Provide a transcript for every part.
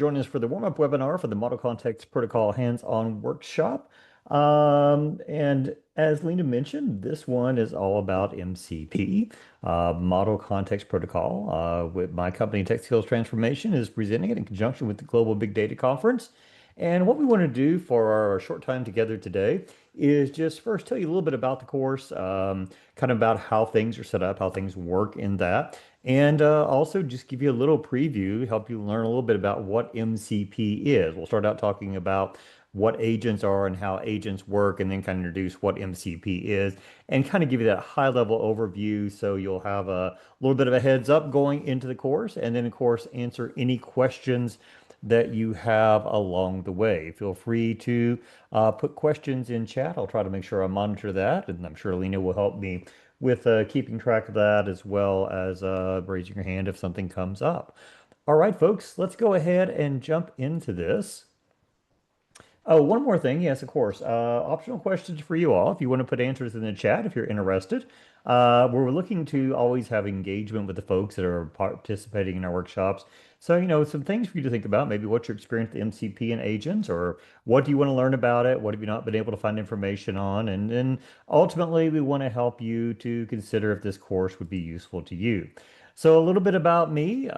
Join us for the warm-up webinar for the Model Context Protocol hands-on workshop. And as Lena mentioned, this one is all about MCP, Model Context Protocol. With my company, Tech Skills Transformation, is presenting it in conjunction with the Global Big Data Conference. And what we want to do for our short time together today is just first tell you a little bit about the course, kind of about how things are set up, how things work in that. And also just give you a little preview, help you learn a little bit about what MCP is. We'll start out talking about what agents are and how agents work, and then kind of introduce what MCP is, and kind of give you that high-level overview so you'll have a little bit of a heads up going into the course, and then, of course, answer any questions that you have along the way. Feel free to put questions in chat. I'll try to make sure I monitor that, and I'm sure Lena will help me with keeping track of that as well as raising your hand if something comes up. All right, folks, let's go ahead and jump into this. Oh, one more thing. Yes, of course. Optional questions for you all. If you want to put answers in the chat, if you're interested. We're looking to always have engagement with the folks that are participating in our workshops. So, some things for you to think about. Maybe what's your experience with MCP and agents, or what do you want to learn about it? What have you not been able to find information on? And then ultimately, we want to help you to consider if this course would be useful to you. So a little bit about me.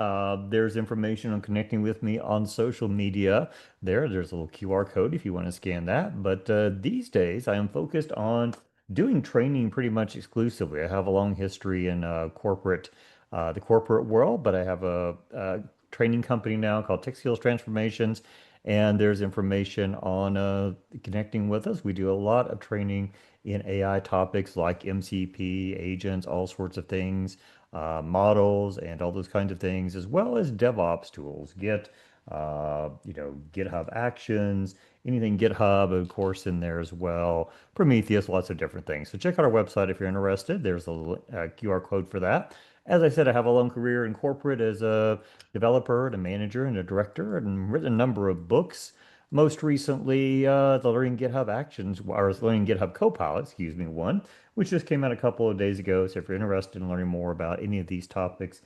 There's information on connecting with me on social media. There's a little QR code if you want to scan that. But these days, I am focused on doing training pretty much exclusively. I have a long history in the corporate world, but I have a training company now called Tech Skills Transformations, and there's information on connecting with us. We do a lot of training in AI topics like MCP, agents, all sorts of things, models, and all those kinds of things, as well as DevOps tools, GitHub Actions, anything GitHub, of course, in there as well. Prometheus, lots of different things. So check out our website if you're interested. There's a QR code for that. As I said, I have a long career in corporate as a developer and a manager and a director, and written a number of books. Most recently, the Learning GitHub Actions, or Learning GitHub Copilot, excuse me, one, which just came out a couple of days ago. So if you're interested in learning more about any of these topics,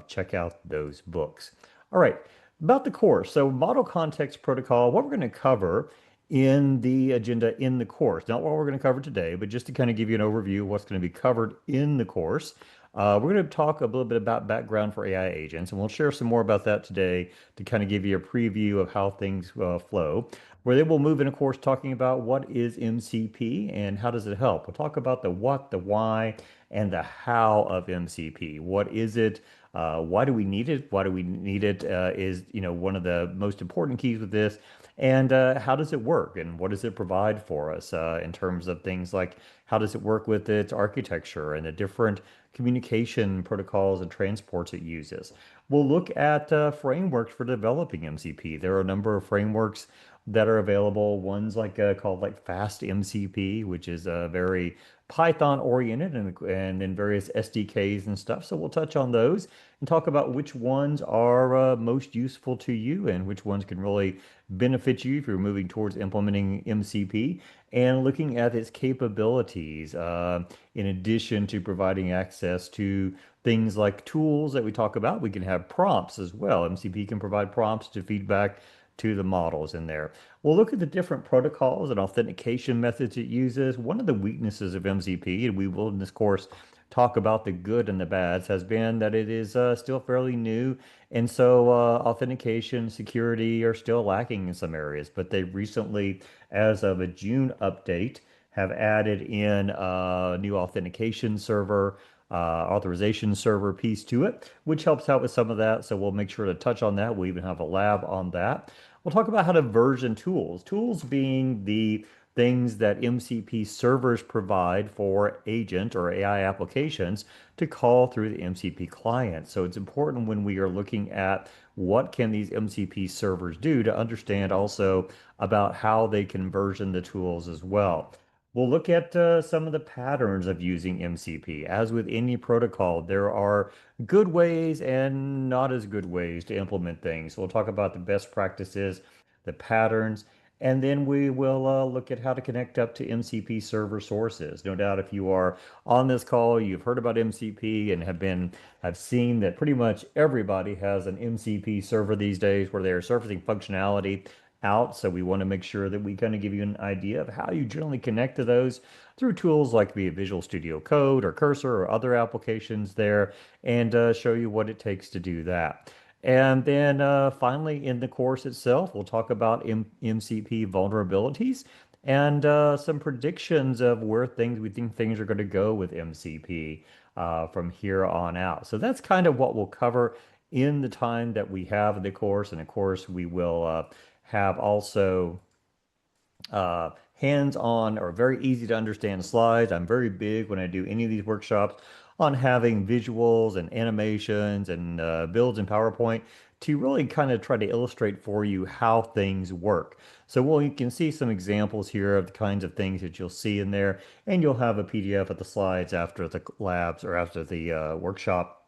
check out those books. All right, about the course. So Model Context Protocol, what we're going to cover in the agenda in the course, not what we're going to cover today, but just to kind of give you an overview of what's going to be covered in the course. We're going to talk a little bit about background for AI agents, and we'll share some more about that today to kind of give you a preview of how things flow. Where they will move in, of course, talking about what is MCP and how does it help. We'll talk about the what, the why, and the how of MCP. What is it? Why do we need it? Why do we need it? Is one of the most important keys with this. And how does it work? And what does it provide for us in terms of things like how does it work with its architecture and the different communication protocols and transports it uses? We'll look at frameworks for developing MCP. There are a number of frameworks that are available. One's called like Fast MCP, which is very Python oriented, and then various SDKs and stuff. So we'll touch on those and talk about which ones are most useful to you and which ones can really benefit you if you're moving towards implementing MCP, and looking at its capabilities in addition to providing access to things like tools that we talk about. We can have prompts as well. MCP can provide prompts to feedback to the models in there. We'll look at the different protocols and authentication methods it uses. One of the weaknesses of MCP, and we will in this course talk about the good and the bads, has been that it is still fairly new. And so authentication, security are still lacking in some areas. But they recently, as of a June update, have added in a new authentication server, authorization server piece to it, which helps out with some of that. So we'll make sure to touch on that. We'll even have a lab on that. We'll talk about how to version tools, tools being the things that MCP servers provide for agent or AI applications to call through the MCP client. So it's important when we are looking at what can these MCP servers do to understand also about how they can version the tools as well. We'll look at some of the patterns of using MCP. As with any protocol, there are good ways and not as good ways to implement things. So we'll talk about the best practices, the patterns, And then we will look at how to connect up to MCP server sources. No doubt if you are on this call, you've heard about MCP and have seen that pretty much everybody has an MCP server these days where they're surfacing functionality out. So we want to make sure that we kind of give you an idea of how you generally connect to those through tools like via Visual Studio Code or Cursor or other applications there, and show you what it takes to do that. And then finally, in the course itself, we'll talk about MCP vulnerabilities and some predictions of where we think things are going to go with MCP from here on out. So that's kind of what we'll cover in the time that we have in the course. And of course, we will have also hands-on or very easy to understand slides. I'm very big when I do any of these workshops on having visuals and animations and builds in PowerPoint to really kind of try to illustrate for you how things work. So you can see some examples here of the kinds of things that you'll see in there, and you'll have a PDF of the slides after the labs or after the workshop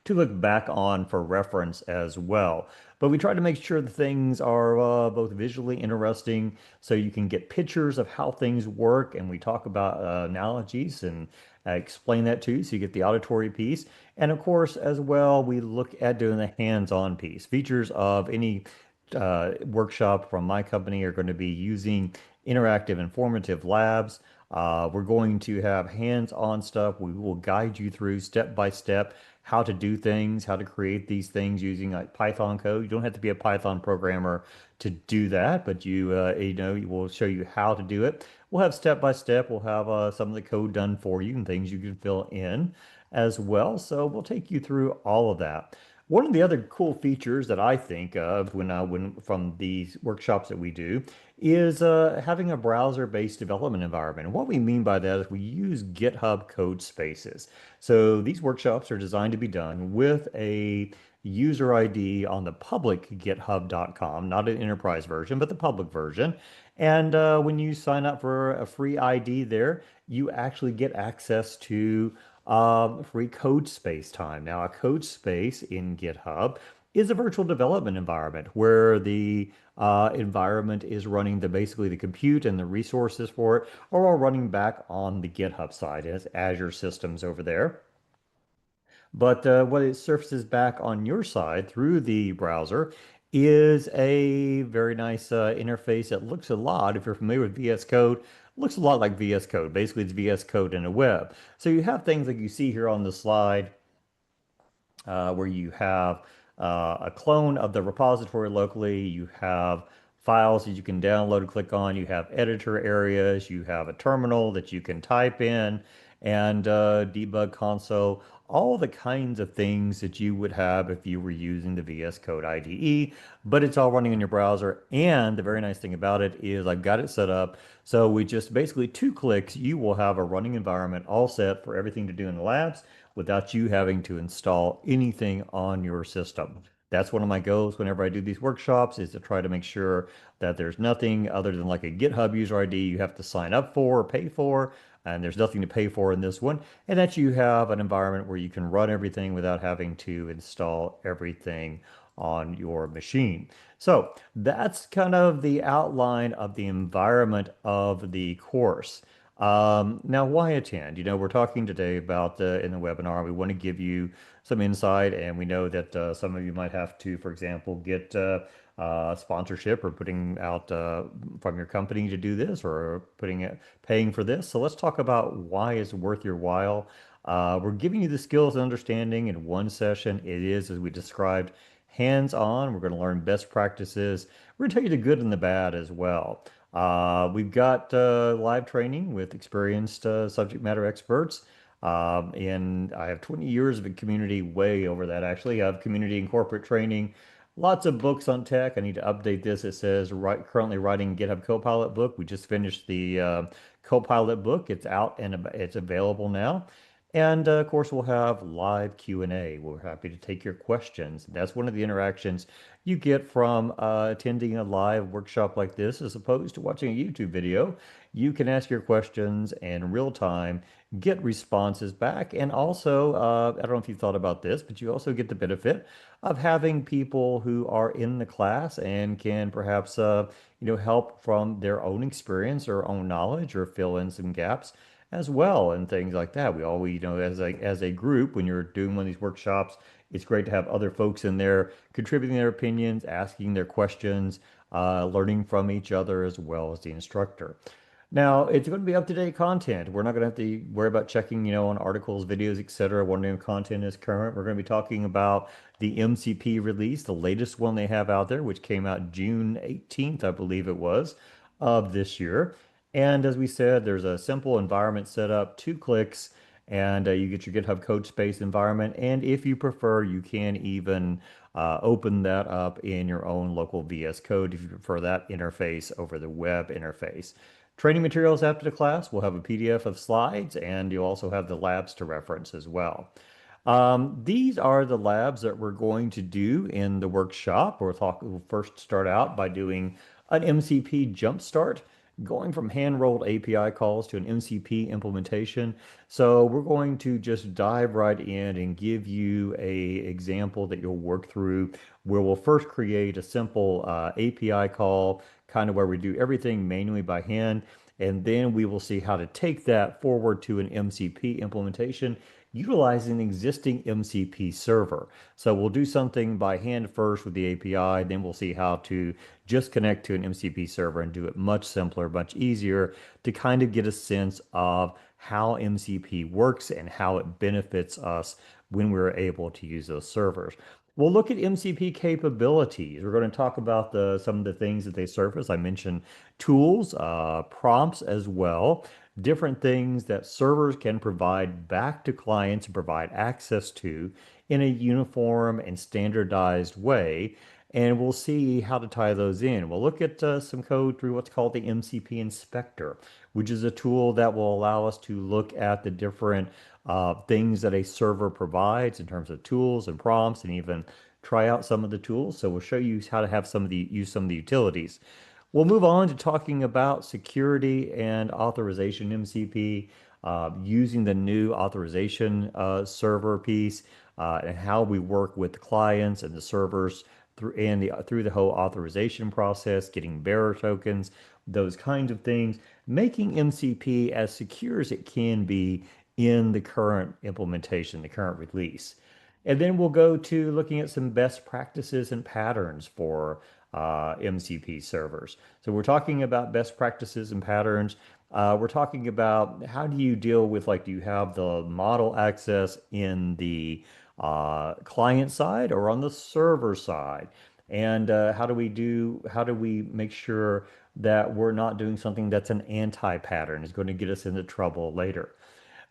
to look back on for reference as well. But we try to make sure the things are both visually interesting so you can get pictures of how things work. And we talk about analogies and explain that too. So you get the auditory piece. And of course, as well, we look at doing the hands-on piece. Features of any workshop from my company are going to be using interactive, informative labs. We're going to have hands-on stuff. We will guide you through step by step how to do things, how to create these things using like Python code. You don't have to be a Python programmer to do that, but we'll show you how to do it. We'll have step by step. We'll have some of the code done for you and things you can fill in as well. So we'll take you through all of that. One of the other cool features that I think of when from these workshops that we do is having a browser-based development environment. And what we mean by that is we use GitHub code spaces. So these workshops are designed to be done with a user ID on the public github.com, not an enterprise version, but the public version. And when you sign up for a free ID there, you actually get access to free code space time. Now, a code space in GitHub is a virtual development environment where the environment is running basically the compute and the resources for it are all running back on the GitHub side as Azure systems over there. But what it surfaces back on your side through the browser is a very nice interface that looks a lot, if you're familiar with VS Code, looks a lot like VS Code. Basically, it's VS Code in a web. So you have things like you see here on the slide where you have a clone of the repository locally. You have files that you can download and click on. You have editor areas. You have a terminal that you can type in and debug console. All the kinds of things that you would have if you were using the VS Code IDE, but it's all running in your browser. And the very nice thing about it is I've got it set up. So we just basically 2 clicks, you will have a running environment all set for everything to do in the labs without you having to install anything on your system. That's one of my goals whenever I do these workshops is to try to make sure that there's nothing other than like a GitHub user ID you have to sign up for or pay for, and there's nothing to pay for in this one, and that you have an environment where you can run everything without having to install everything on your machine. So that's kind of the outline of the environment of the course. Now, why attend? We're talking today about in the webinar, we want to give you some insight, and we know that some of you might have to, for example, get sponsorship or putting out from your company to do this or paying for this. So let's talk about why it's worth your while. We're giving you the skills and understanding in one session. It is, as we described, hands-on. We're going to learn best practices. We're going to tell you the good and the bad as well. We've got live training with experienced subject matter experts. And I have 20 years of community, way over that actually. I have community and corporate training, lots of books on tech. I need to update this. It says currently writing GitHub Copilot book. We just finished the Copilot book. It's out and it's available now. And of course, we'll have live Q&A. We're happy to take your questions. That's one of the interactions you get from attending a live workshop like this, as opposed to watching a YouTube video. You can ask your questions in real time, get responses back, and also, I don't know if you thought about this, but you also get the benefit of having people who are in the class and can perhaps, help from their own experience or own knowledge or fill in some gaps as well and things like that. We always, as a group, when you're doing one of these workshops, it's great to have other folks in there contributing their opinions, asking their questions, learning from each other as well as the instructor. Now, it's going to be up-to-date content. We're not going to have to worry about checking, on articles, videos, etc. Wondering if content is current. We're going to be talking about the MCP release, the latest one they have out there, which came out June 18th, I believe it was, of this year. And as we said, there's a simple environment setup, 2 clicks, and you get your GitHub Codespace environment. And if you prefer, you can even open that up in your own local VS Code if you prefer that interface over the web interface. Training materials after the class, we'll have a PDF of slides, and you'll also have the labs to reference as well. These are the labs that we're going to do in the workshop. We'll first start out by doing an MCP jumpstart, going from hand-rolled API calls to an MCP implementation. So we're going to just dive right in and give you a example that you'll work through, where we'll first create a simple API call, kind of where we do everything manually by hand, and then we will see how to take that forward to an MCP implementation utilizing the existing MCP server. So we'll do something by hand first with the API, then we'll see how to just connect to an MCP server and do it much simpler, much easier to kind of get a sense of how MCP works and how it benefits us when we're able to use those servers. We'll look at MCP capabilities. We're going to talk about some of the things that they surface. I mentioned tools, prompts as well, different things that servers can provide back to clients and provide access to in a uniform and standardized way. And we'll see how to tie those in. We'll look at some code through what's called the MCP Inspector, which is a tool that will allow us to look at the different things that a server provides in terms of tools and prompts, and even try out some of the tools. So we'll show you how to have use some of the utilities. We'll move on to talking about security and authorization MCP, using the new authorization server piece, and how we work with the clients and the servers through the whole authorization process, getting bearer tokens, those kinds of things, making MCP as secure as it can be in the current implementation, the current release. And then we'll go to looking at some best practices and patterns for MCP servers. So we're talking about best practices and patterns. We're talking about how do you deal with, like, do you have the model access in the client side or on the server side? And how do we make sure that we're not doing something that's an anti-pattern, is going to get us into trouble later?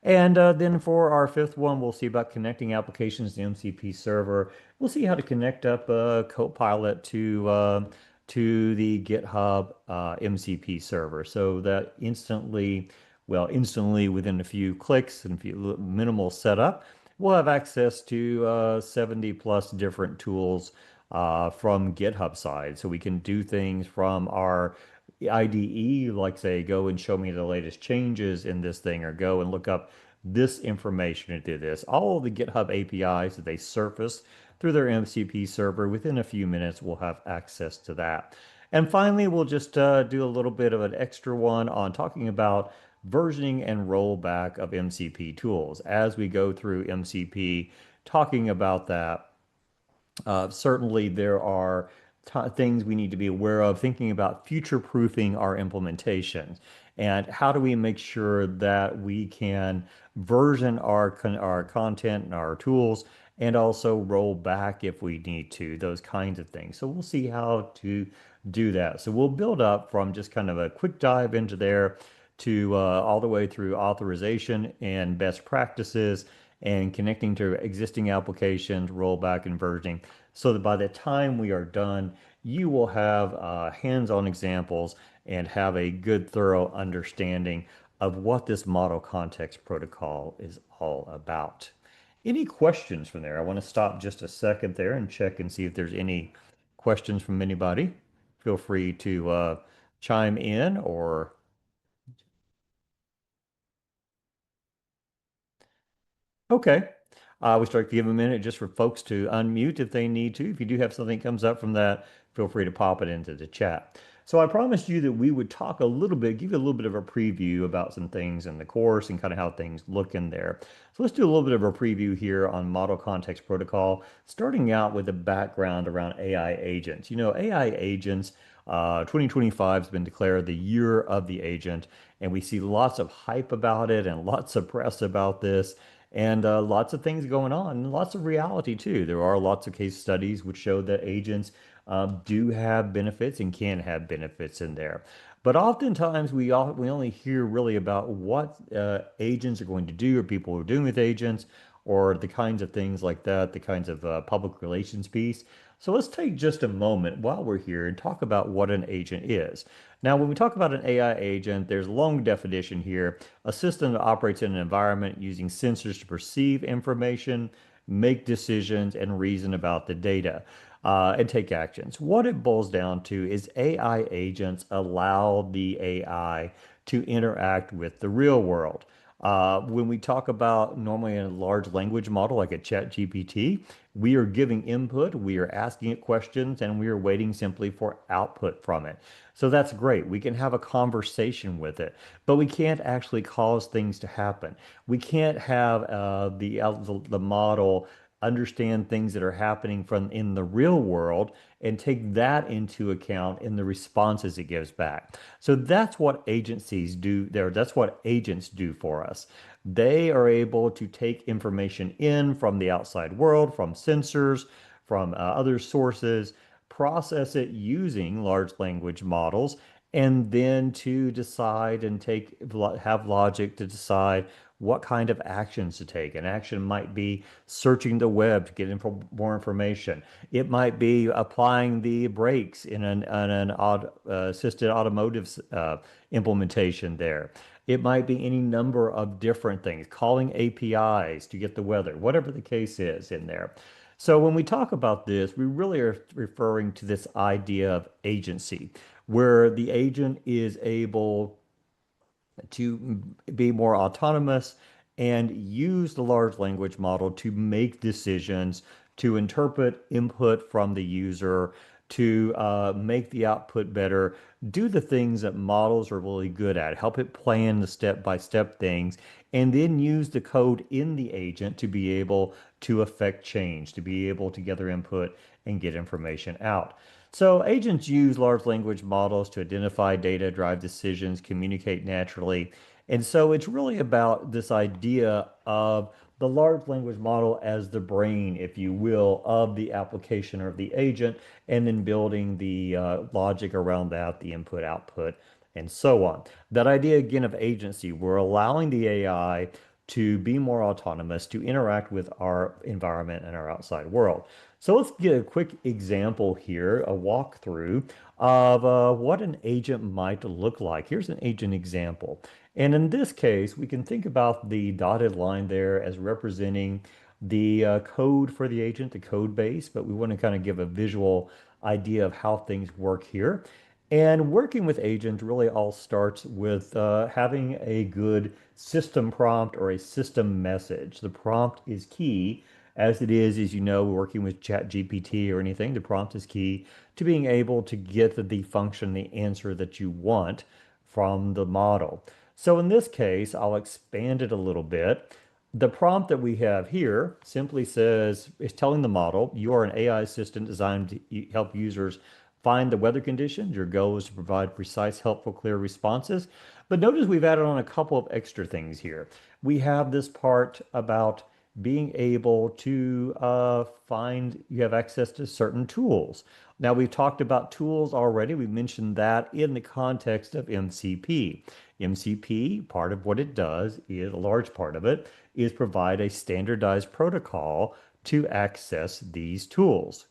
And then for our fifth one, we'll see about connecting applications to MCP server. We'll see how to connect up Copilot to the GitHub MCP server, so that instantly within a few clicks and minimal setup, we'll have access to 70 plus different tools from GitHub side. So we can do things from our IDE, like say, go and show me the latest changes in this thing, or go and look up this information and do this. All of the GitHub APIs that they surface through their MCP server, within a few minutes, we'll have access to that. And finally, we'll just do a little bit of an extra one on talking about versioning and rollback of MCP tools. As we go through MCP, talking about that, certainly there are things we need to be aware of, thinking about future-proofing our implementations. And how do we make sure that we can version our content and our tools, and also roll back if we need to, those kinds of things. So we'll see how to do that. So we'll build up from just kind of a quick dive into there to all the way through authorization and best practices and connecting to existing applications, rollback and versioning, so that by the time we are done, you will have hands-on examples and have a good, thorough understanding of what this model context protocol is all about. Any questions from there? I want to stop just a second there and check and see if there's any questions from anybody. Feel free to chime in or okay. I would like to give a minute just for folks to unmute if they need to. If you do have something comes up from that, feel free to pop it into the chat. So I promised you that we would talk a little bit, give you a little bit of a preview about some things in the course and kind of how things look in there. So let's do a little bit of a preview here on Model Context Protocol, starting out with the background around AI agents. You know, AI agents, 2025 has been declared the year of the agent, and we see lots of hype about it and lots of press about this and lots of things going on, and lots of reality too. There are lots of case studies which show that agents do have benefits and can have benefits in there. But oftentimes we only hear really about what agents are going to do or people are doing with agents or the kinds of things like that, the kinds of public relations piece. So let's take just a moment while we're here and talk about what an agent is. Now, when we talk about an AI agent, there's a long definition here: a system that operates in an environment using sensors to perceive information, make decisions, and reason about the data, and take actions. What it boils down to is AI agents allow the AI to interact with the real world. When we talk about normally a large language model like a chat GPT, we are giving input, we are asking it questions, and we are waiting simply for output from it. So that's great. We can have a conversation with it, but we can't actually cause things to happen. We can't have the model understand things that are happening from in the real world and take that into account in the responses it gives back. So that's what agencies do there. That's what agents do for us. They are able to take information in from the outside world, from sensors, from other sources, process it using large language models, and then to decide and have logic to decide what kind of actions to take. An action might be searching the web to get more information. It might be applying the brakes in an assisted automotive implementation there. It might be any number of different things, calling APIs to get the weather, whatever the case is in there. So when we talk about this, we really are referring to this idea of agency, where the agent is able to be more autonomous and use the large language model to make decisions, to interpret input from the user, to make the output better, do the things that models are really good at, help it plan the step-by-step things, and then use the code in the agent to be able to affect change, to be able to gather input and get information out. So agents use large language models to identify data, drive decisions, communicate naturally. And so it's really about this idea of the large language model as the brain, if you will, of the application or the agent, and then building the logic around that, the input, output, and so on. That idea again of agency, we're allowing the AI to be more autonomous, to interact with our environment and our outside world. So let's get a quick example here, a walkthrough of what an agent might look like. Here's an agent example. And in this case, we can think about the dotted line there as representing the code for the agent, the code base, but we want to kind of give a visual idea of how things work here. And working with agents really all starts with having a good system prompt or a system message. The prompt is key, as it is, as you know, working with ChatGPT or anything. The prompt is key to being able to get the function, the answer that you want from the model. So in this case, I'll expand it a little bit. The prompt that we have here simply says, it's telling the model, you are an AI assistant designed to help users find the weather conditions. Your goal is to provide precise, helpful, clear responses. But notice we've added on a couple of extra things here. We have this part about being able to find you have access to certain tools. Now, we've talked about tools already. We mentioned that in the context of MCP. MCP, part of what it does is, a large part of it, is provide a standardized protocol to access these tools.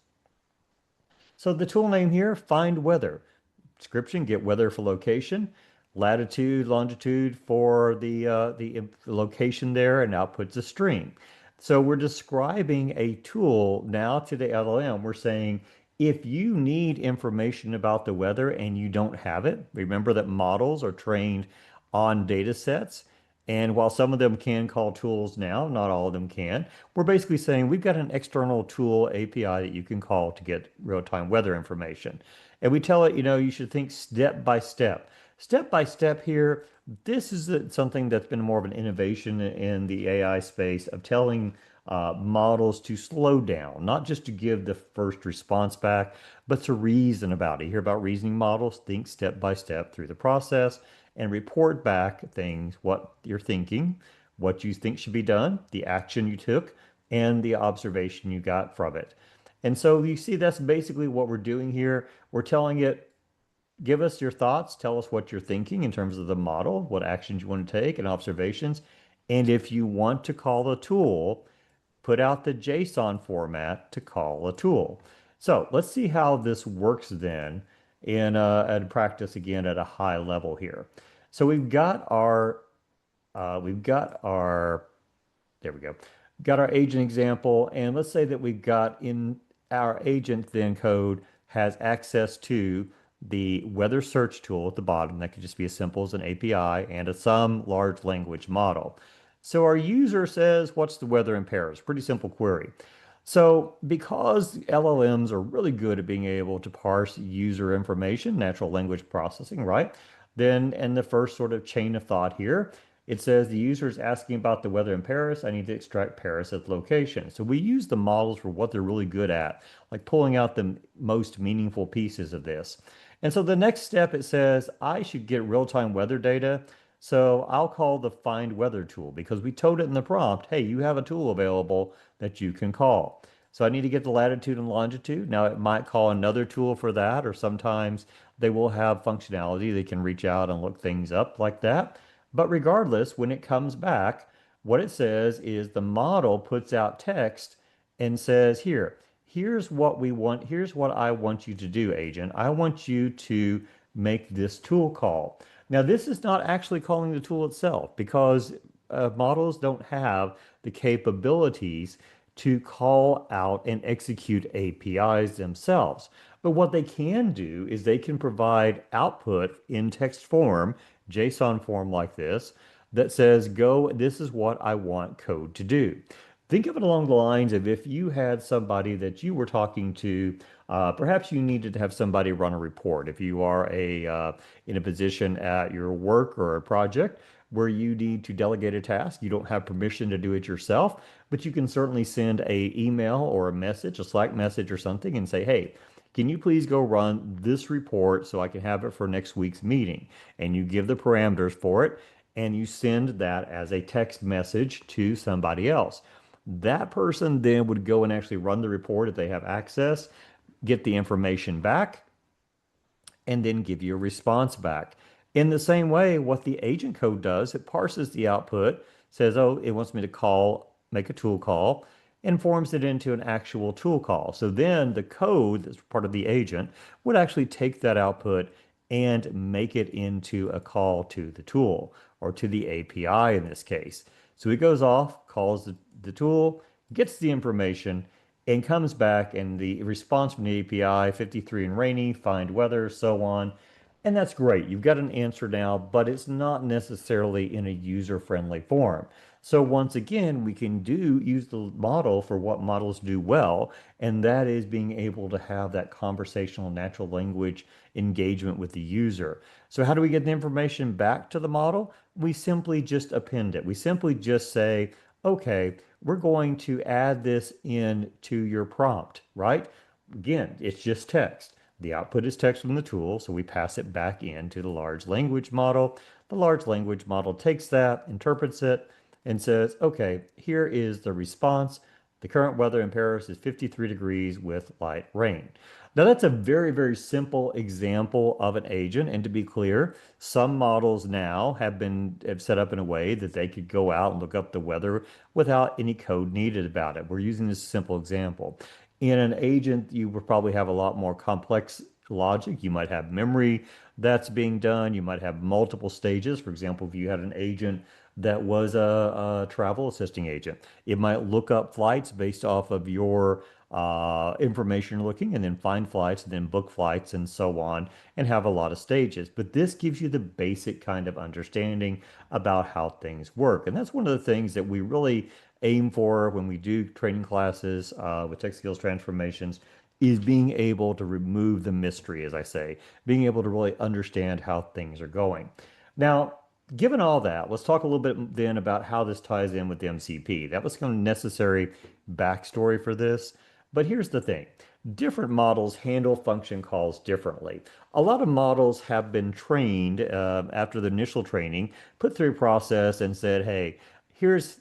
So the tool name here, find weather. Description, get weather for location. latitude, longitude for the location there, and outputs a string. So we're describing a tool now to the LLM. We're saying if you need information about the weather and you don't have it, remember that models are trained on data sets. And while some of them can call tools now, not all of them can, we're basically saying we've got an external tool API that you can call to get real-time weather information. And we tell it, you should think step by step. Step by step here, this is something that's been more of an innovation in the AI space of telling models to slow down, not just to give the first response back, but to reason about it. You hear about reasoning models, think step by step through the process and report back things, what you're thinking, what you think should be done, the action you took, and the observation you got from it. And so you see, that's basically what we're doing here. We're telling it, give us your thoughts, tell us what you're thinking in terms of the model, what actions you want to take, and observations. And if you want to call a tool, put out the JSON format to call a tool. So let's see how this works then in practice again at a high level here. So we've got our there we go. Got our agent example, and let's say that we've got in our agent then code has access to the weather search tool at the bottom. That could just be as simple as an API and some large language model. So our user says, what's the weather in Paris? Pretty simple query. So because LLMs are really good at being able to parse user information, natural language processing, right? Then in the first sort of chain of thought here, it says the user is asking about the weather in Paris. I need to extract Paris as location. So we use the models for what they're really good at, like pulling out the most meaningful pieces of this. And so the next step, it says I should get real-time weather data. So I'll call the find weather tool because we told it in the prompt, hey, you have a tool available that you can call. So I need to get the latitude and longitude. Now it might call another tool for that, or sometimes they will have functionality. They can reach out and look things up like that. But regardless, when it comes back, what it says is the model puts out text and says, here's what we want. Here's what I want you to do, agent. I want you to make this tool call. Now, this is not actually calling the tool itself because models don't have the capabilities to call out and execute APIs themselves. But what they can do is they can provide output in text form, JSON form like this, that says, go, this is what I want code to do. Think of it along the lines of if you had somebody that you were talking to, perhaps you needed to have somebody run a report. If you are in a position at your work or a project where you need to delegate a task, you don't have permission to do it yourself, but you can certainly send a email or a message, a Slack message or something, and say, hey, can you please go run this report so I can have it for next week's meeting? And you give the parameters for it, and you send that as a text message to somebody else. That person then would go and actually run the report if they have access, get the information back, and then give you a response back. In the same way, what the agent code does, it parses the output, says, oh, it wants me to call, make a tool call, and forms it into an actual tool call. So then the code that's part of the agent would actually take that output and make it into a call to the tool or to the API in this case. So it goes off, calls the tool, gets the information, and comes back, and the response from the API, 53 and rainy, find weather, so on. And that's great. You've got an answer now, but it's not necessarily in a user-friendly form. So once again, we can use the model for what models do well, and that is being able to have that conversational natural language engagement with the user. So how do we get the information back to the model? We simply just append it. We simply just say, okay, we're going to add this in to your prompt, right? Again, it's just text. The output is text from the tool, so we pass it back into the large language model. The large language model takes that, interprets it, and says, okay, here is the response. The current weather in Paris is 53 degrees with light rain. Now, that's a very, very simple example of an agent. And to be clear, some models now have set up in a way that they could go out and look up the weather without any code needed about it. We're using this simple example. In an agent, you would probably have a lot more complex logic. You might have memory that's being done. You might have multiple stages. For example, if you had an agent that was a travel assisting agent, it might look up flights based off of your information looking and then find flights and then book flights and so on and have a lot of stages. But this gives you the basic kind of understanding about how things work. And that's one of the things that we really aim for when we do training classes with tech skills transformations is being able to remove the mystery, as I say, being able to really understand how things are going. Now, given all that, let's talk a little bit then about how this ties in with the MCP. That was kind of necessary backstory for this. But here's the thing. Different models handle function calls differently. A lot of models have been trained after the initial training, put through a process and said, hey, here's,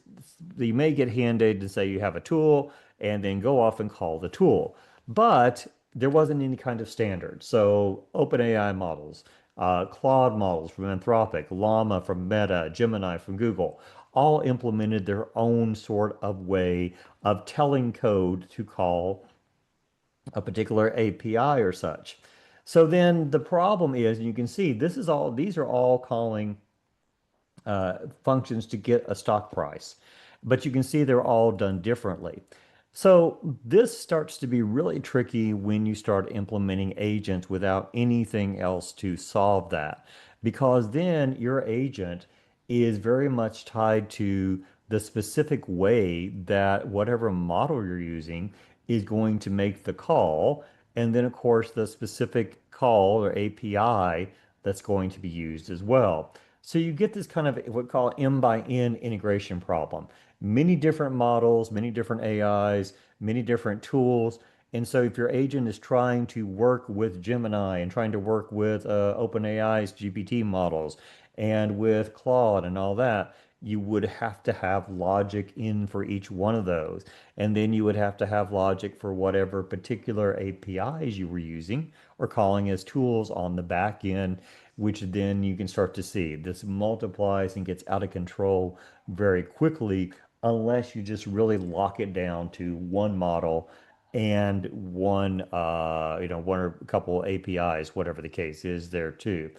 you may get handed to say you have a tool and then go off and call the tool. But there wasn't any kind of standard. So OpenAI models, Claude models from Anthropic, Llama from Meta, Gemini from Google, all implemented their own sort of way of telling code to call a particular API or such. So then the problem is, and you can see this is all, these are all calling functions to get a stock price. But you can see they're all done differently. So this starts to be really tricky when you start implementing agents without anything else to solve that, because then your agent is very much tied to the specific way that whatever model you're using is going to make the call. And then, of course, the specific call or API that's going to be used as well. So you get this kind of what we call M by N integration problem. Many different models, many different AIs, many different tools. And so if your agent is trying to work with Gemini and trying to work with OpenAI's GPT models and with Claude and all that, you would have to have logic in for each one of those. And then you would have to have logic for whatever particular APIs you were using or calling as tools on the back end, which then you can start to see this multiplies and gets out of control very quickly unless you just really lock it down to one model and one, one or a couple APIs, whatever the case is there too.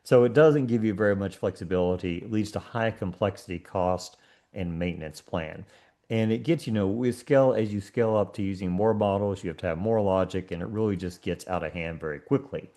So it doesn't give you very much flexibility. It leads to high complexity cost and maintenance plan. And it gets, with scale, as you scale up to using more models, you have to have more logic, and it really just gets out of hand very quickly.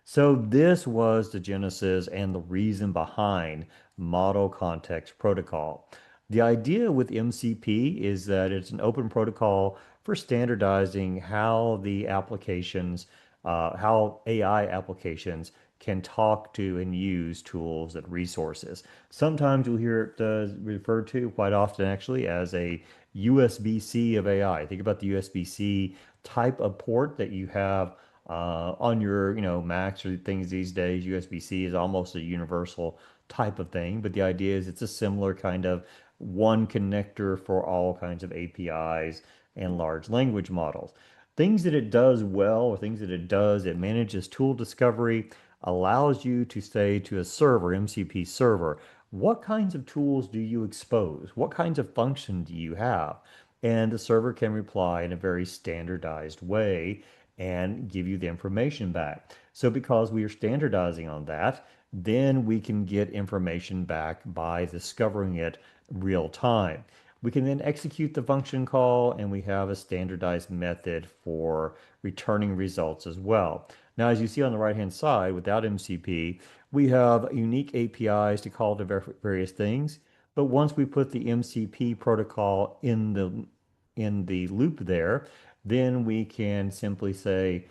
So this was the genesis and the reason behind Model Context Protocol. The idea with MCP is that it's an open protocol for standardizing how the applications, how AI applications can talk to and use tools and resources. Sometimes you'll hear it referred to quite often actually as a USB-C of AI. Think about the USB-C type of port that you have on your, Macs or things these days. USB-C is almost a universal type of thing, but the idea is it's a similar kind of one connector for all kinds of APIs and large language models. Things that it does well, or things that it does, it manages tool discovery, allows you to say to a server, MCP server, what kinds of tools do you expose? What kinds of function do you have? And the server can reply in a very standardized way and give you the information back. So because we are standardizing on that, then we can get information back by discovering it real time. We can then execute the function call, and we have a standardized method for returning results as well. Now, as you see on the right-hand side, without MCP, we have unique APIs to call to various things. But once we put the MCP protocol in the loop there, then we can simply say,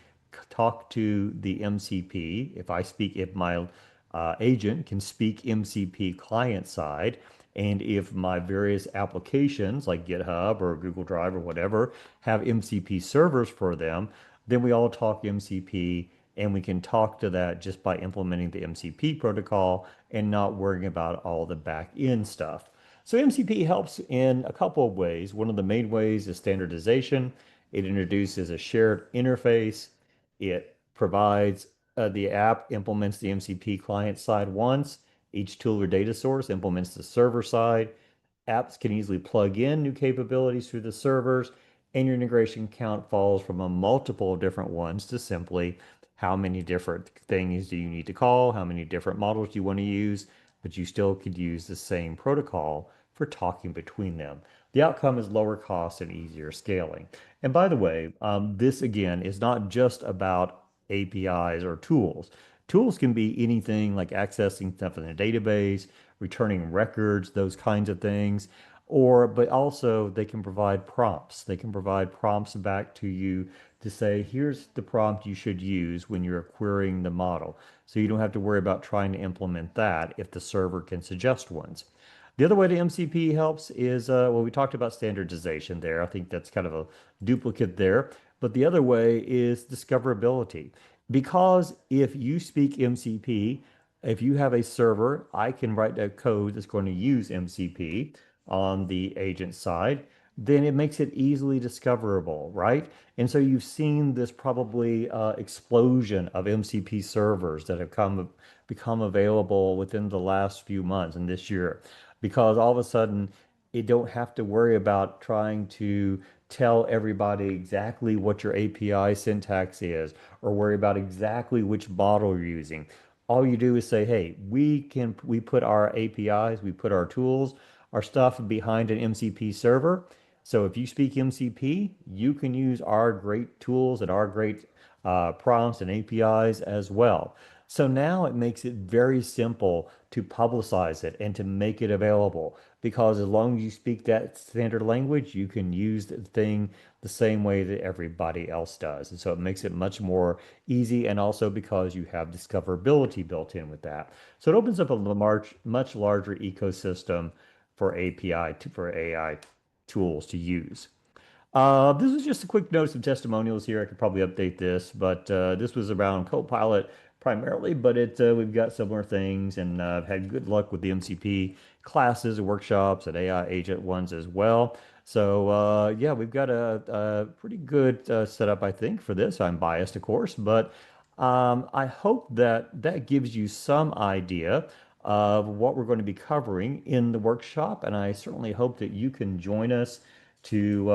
talk to the MCP. If my agent can speak MCP client side, and if my various applications like GitHub or Google Drive or whatever have MCP servers for them, then we all talk MCP, and we can talk to that just by implementing the MCP protocol and not worrying about all the back end stuff. So MCP helps in a couple of ways. One of the main ways is standardization. It introduces a shared interface. It provides the app implements the MCP client side once. Each tool or data source implements the server side. Apps can easily plug in new capabilities through the servers, and your integration count falls from a multiple of different ones to simply how many different things do you need to call, how many different models do you want to use, but you still could use the same protocol for talking between them. The outcome is lower cost and easier scaling. And by the way, this again is not just about APIs or tools. Tools can be anything like accessing stuff in a database, returning records, those kinds of things. Or, but also they can provide prompts. They can provide prompts back to you to say, here's the prompt you should use when you're querying the model. So you don't have to worry about trying to implement that if the server can suggest ones. The other way the MCP helps is, well, we talked about standardization there. I think that's kind of a duplicate there. But the other way is discoverability. Because if you speak MCP, if you have a server, I can write a code that's going to use MCP on the agent side, then it makes it easily discoverable, right? And so you've seen this probably explosion of MCP servers that have become available within the last few months and this year, because all of a sudden you don't have to worry about trying to tell everybody exactly what your API syntax is or worry about exactly which model you're using. All you do is say, hey, we put our APIs, we put our tools, our stuff behind an MCP server. So if you speak MCP, you can use our great tools and our great prompts and APIs as well. So now it makes it very simple to publicize it and to make it available because as long as you speak that standard language, you can use the thing the same way that everybody else does. And so it makes it much more easy and also because you have discoverability built in with that. So it opens up a much larger ecosystem for for AI tools to use. This is just a quick note, some testimonials here. I could probably update this, but this was around Copilot primarily, but we've got similar things, and I've had good luck with the MCP classes and workshops and AI agent ones as well. So yeah, we've got a pretty good setup, I think, for this. I'm biased, of course, but I hope that that gives you some idea of what we're going to be covering in the workshop, and I certainly hope that you can join us to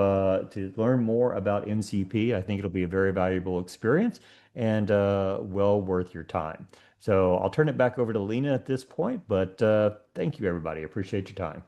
learn more about MCP. I think it'll be a very valuable experience and well worth your time. So I'll turn it back over to Lena at this point, but thank you, everybody. I appreciate your time.